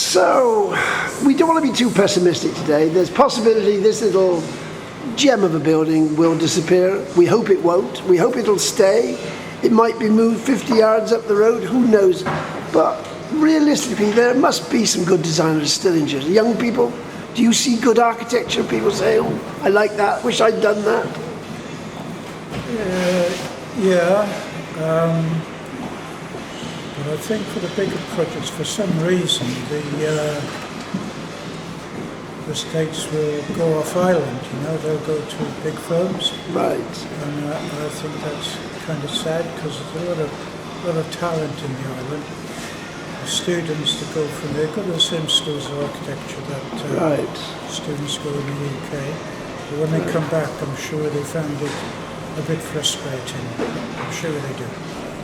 So, we don't want to be too pessimistic today. There's possibility this little gem of a building will disappear. We hope it won't. We hope it'll stay. It might be moved 50 yards up the road, who knows. But realistically, there must be some good designers still in Jersey. Young people, do you see good architecture? People say, oh, I like that, wish I'd done that. But I think for the bigger projects, for some reason, the states will go off island, they'll go to big firms. Right. And I think that's kind of sad because there's a lot of talent in the island. The students that go from there go to the same schools of architecture that students go in the UK. But when they come back, I'm sure they found it a bit frustrating. I'm sure they do.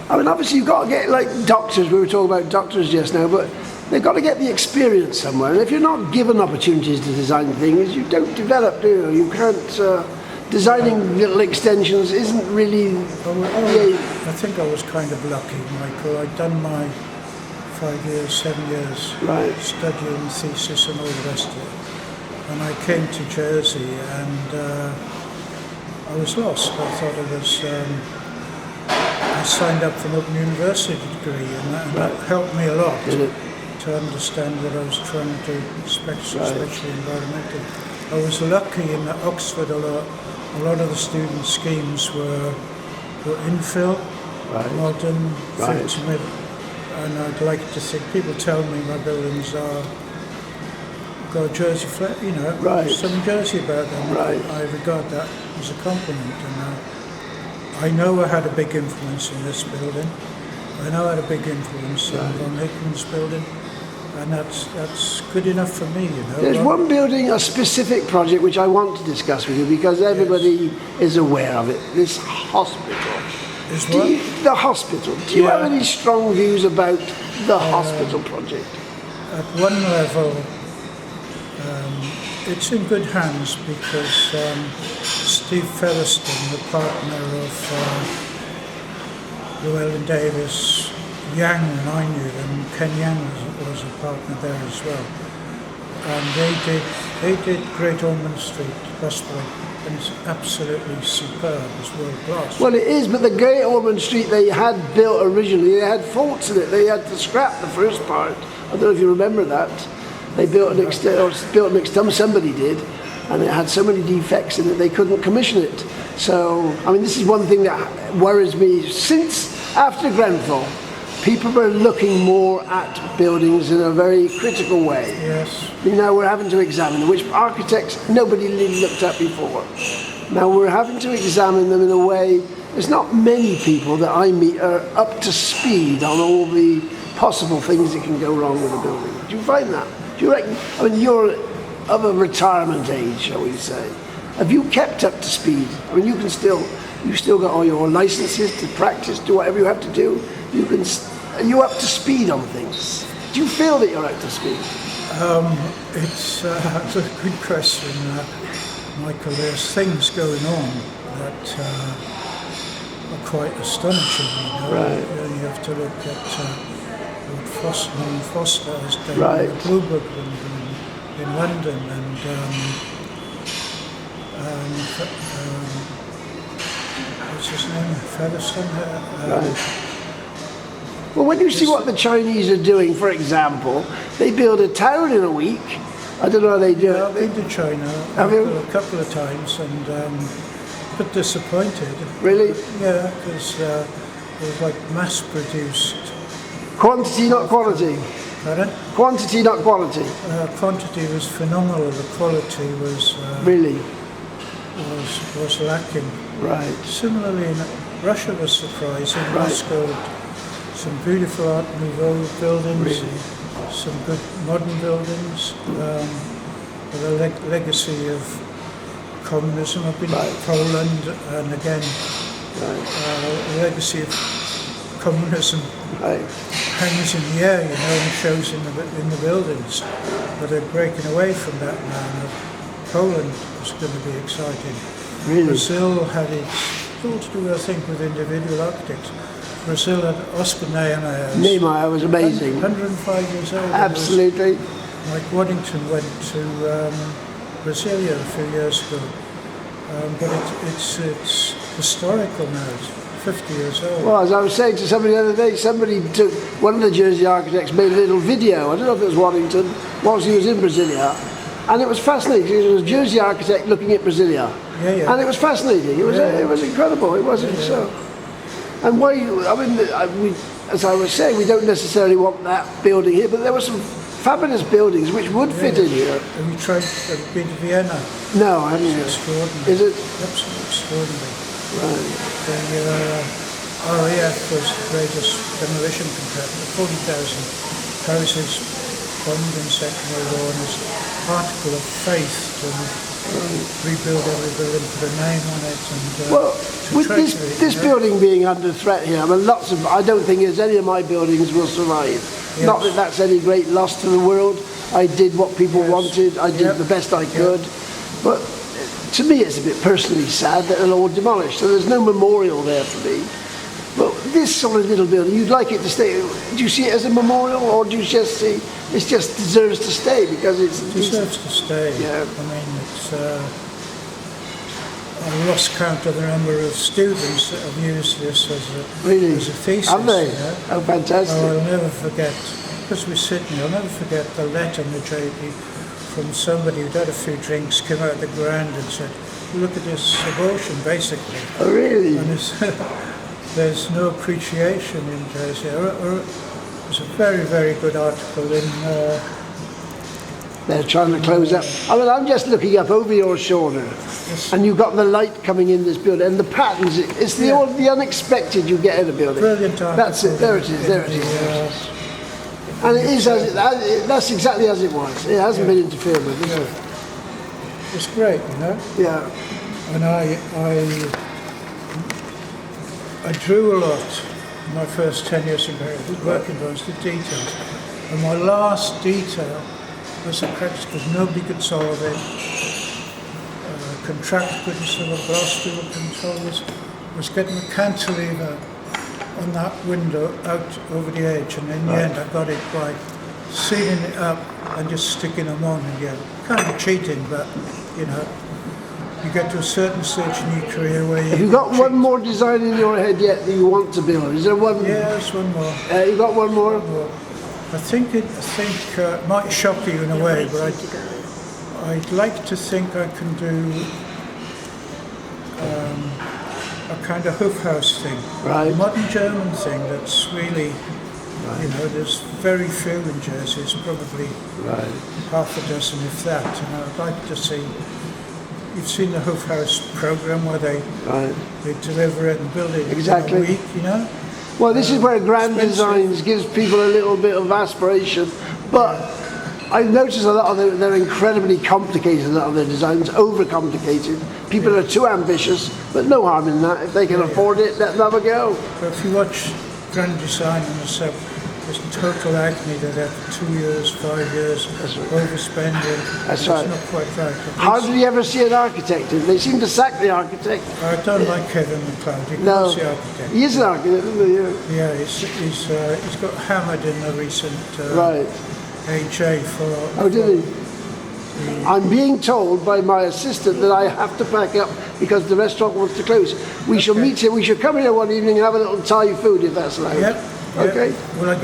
I mean, obviously you've got to get, like doctors, we were talking about doctors just now, but they've got to get the experience somewhere. And if you're not given opportunities to design things, you don't develop, do you? You can't, designing little extensions isn't really... I think I was kind of lucky, Michael. I'd done my 5 years, 7 years studying thesis and all the rest of it. And I came to Jersey and I was lost. I thought I was... I signed up for an Open University degree and that helped me a lot to understand what I was trying to do, especially environmental. I was lucky in that Oxford a lot of the student schemes were infill, modern, fit to mid, and I'd like to think, people tell me my buildings got a Jersey flat, some Jersey about them. I regard that as a compliment. And I know I had a big influence in this building. I know I had a big influence in Von Hickman's building, and that's good enough for me, There's one building, a specific project, which I want to discuss with you because everybody is aware of it. This hospital. The hospital. Do you have any strong views about the hospital project? At one level, it's in good hands because Steve Featherstone, the partner of Llewellyn Davis, Yang, and I knew them, Ken Yang was a partner there as well. And they did Great Ormond Street Hospital, and it's absolutely superb, it's world class. Well, it is, but the Great Ormond Street they had built originally, they had faults in it. They had to scrap the first part. I don't know if you remember that. They built an extension, somebody did, and it had so many defects in it they couldn't commission it. So, I mean, this is one thing that worries me. Since after Grenfell, people were looking more at buildings in a very critical way. Yes. Now we're having to examine them, which architects nobody really looked at before. Now we're having to examine them in a way. There's not many people that I meet are up to speed on all the possible things that can go wrong with a building. Do you find that? Do you reckon? I mean, you're of a retirement age, shall we say. Have you kept up to speed? I mean, you still got all your licenses to practice, do whatever you have to do. Are you up to speed on things? Do you feel that you're up to speed? It's a good question, Michael. There's things going on that are quite astonishing. You have to look at what Foster has done with Bluebird in London, and what's his name? Featherstone. Well, when you see what the Chinese are doing, for example, they build a town in a week. I don't know how they do it. I've been to China a couple of times and a bit disappointed. Really? Yeah, because it was like mass-produced. Quantity, not quality. Pardon? Quantity, not quality. Quantity was phenomenal. The quality was really was lacking. Right. Similarly, in Russia was surprising. Moscow, some beautiful Art Nouveau buildings, some good modern buildings, with a legacy of communism. I've been to Poland, and again, the legacy of communism hangs in the air, and shows in the buildings. But they're breaking away from that now. Poland is going to be exciting. Really? Brazil had its all to do, I think, with individual architects. Brazil had Oscar Niemeyer. Niemeyer was amazing. 105 years old. Absolutely. Mike Waddington went to Brasilia a few years ago. But it's historical now. It's 50 years old. Well, as I was saying to somebody the other day, one of the Jersey architects made a little video. I don't know if it was Waddington, whilst he was in Brasilia. And it was fascinating. It was a Jersey architect looking at Brasilia. Yeah. And it was fascinating. It was incredible. It wasn't so. And why, as I was saying, we don't necessarily want that building here, but there were some fabulous buildings which would fit in here. Have you been to Vienna? No, I haven't. It's extraordinary. Is it? Absolutely extraordinary. Right. The RAF was the greatest demolition contractor, 40,000 houses bombed in Second World War, and his article of faith to rebuild every building, put a name on it, and Well, with this building being under threat here, I mean, I don't think there's any of my buildings will survive. Yes. Not that that's any great loss to the world. I did what people wanted. I did the best I could. But to me, it's a bit personally sad that it'll all demolish. So there's no memorial there for me. But this sort of little building, you'd like it to stay. Do you see it as a memorial, or do you just see it just deserves to stay because it deserves to stay? Yeah. I mean, it's. I lost count of the number of students that have used this as a thesis. Have they? Yeah. Oh, fantastic. Oh, I'll never forget, because we're Sydney, I'll never forget the letter in the JP from somebody who'd had a few drinks, came out the ground and said, look at this abortion, basically. Oh, really? And there's no appreciation in Jersey. There's a very, very good article in... They're trying to close up. I mean, I'm just looking up over your shoulder, and you've got the light coming in this building, and the patterns. It's the unexpected you get in a building. Brilliant article. That's it. There it is. There it is. And it is that's exactly as it was. It hasn't been interfered with, is it? It's great, you know. Yeah. And I drew a lot in my first 10 years in Paris, working on the details. And my last detail was a practice because nobody could solve it. Contractor couldn't solve it, Gloucester would control this. Was getting a cantilever on that window out over the edge, and in the end I got it by sealing it up and just sticking them on again. Kind of cheating, but you know, you get to a certain stage in your career where you... Have you got one more design in your head yet that you want to build? Is there one? Yeah, there's one more. You got one more? I think it might shock you in a way, but I'd like to think I can do a kind of Hofhaus thing, right. a modern German thing that's really, you know, there's very few in Jersey. It's probably half a dozen, if that. And I'd like to see. You've seen the Hofhaus program where they deliver it and build it in a week, you know. Well, this is where Grand Designs gives people a little bit of aspiration, but I've noticed a lot of them, they're incredibly complicated, a lot of their designs, overcomplicated. People are too ambitious, but no harm in that. If they can afford it, let them have a go. But if you watch Grand Design and yourself, there's total agony that after 2 years, 5 years, overspending. That's right. It's not quite right. Hardly ever see an architect. They seem to sack the architect. I don't like Kevin McLeod. He's the architect. He is an architect, isn't he? Yeah, he's got hammered in the recent HA for... Oh, did he? I'm being told by my assistant that I have to pack up because the restaurant wants to close. We shall meet here. We shall come here one evening and have a little Thai food if that's allowed. Yep. Okay. Well,